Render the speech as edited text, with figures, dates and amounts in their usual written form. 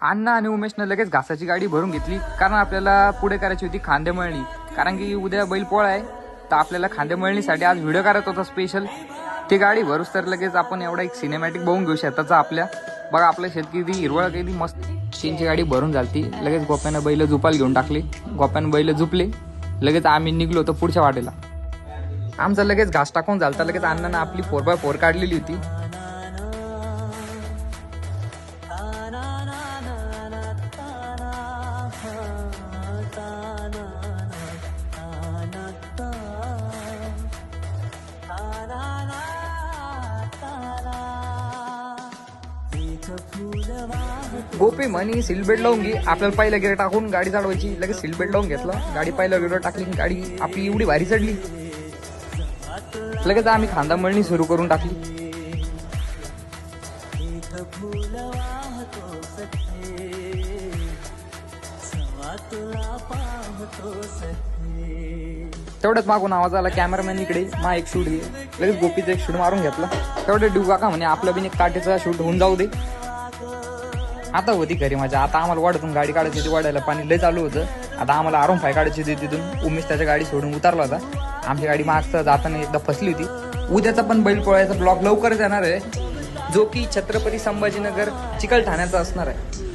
अण्णा आणि उमेशनं लगेच घासाची गाडी भरून घेतली, कारण आपल्याला पुढे करायची होती खांदेमळणी. कारण की उद्या बैलपोळा आहे, तर आपल्याला खांदेमळणीसाठी आज व्हिडिओ करायचा होता स्पेशल. ती गाडी भरूच तर लगेच आपण एवढा एक सिनेमॅटिक बघून घेऊ शेताचा आपल्या. बघा आपलं शेत किती हिरवळ केली मस्त. चीनची गाडी भरून झालती, लगेच गोप्यानं बैल झुपायला घेऊन टाकली. गोप्यानं बैल झुपले, लगेच आम्ही निघलो होतो पुढच्या वाटेला. आमचा लगेच घास टाकून झालता. लगेच अण्णानं आपली 4x4 काढलेली होती. गोपी म्हणी सीट बेल्ट लावून घे. आपल्याला पहिला गिअर टाकून गाडी चालवायची. लगेच सीट बेल्ट लावून घेतला, गाडी पहिला गिअर टाकली, गाडी आपली एवढी भारी चढली. लगेच आम्ही खांदामळणी सुरू करून टाकली. तेवढ्यात मागून आवाज आला कॅमेरामॅन इकडे, मा एक शूट घे. लगेच गोपीचा एक शूट मारून घेतला. तेवढे डिऊ काका म्हणे आपला बिन एक काटेचा शूट होऊन जाऊ दे. आता होती घरी माझ्या. आता आम्हाला वाड्यातून गाडी काढायची होती, वाड्याला पाणी लय चालू होतं. आता आम्हाला आरून फाय काढायची होती तिथून. उमेश त्याच्या गाडी सोडून उतरला होता. आमची गाडी मागचं जाताना एकदा फसली होती. उद्याचा पण बैलपोळ्याचा ब्लॉग लवकरच येणार आहे, जो की छत्रपती संभाजीनगर चिकलठाण्याचा असणार आहे.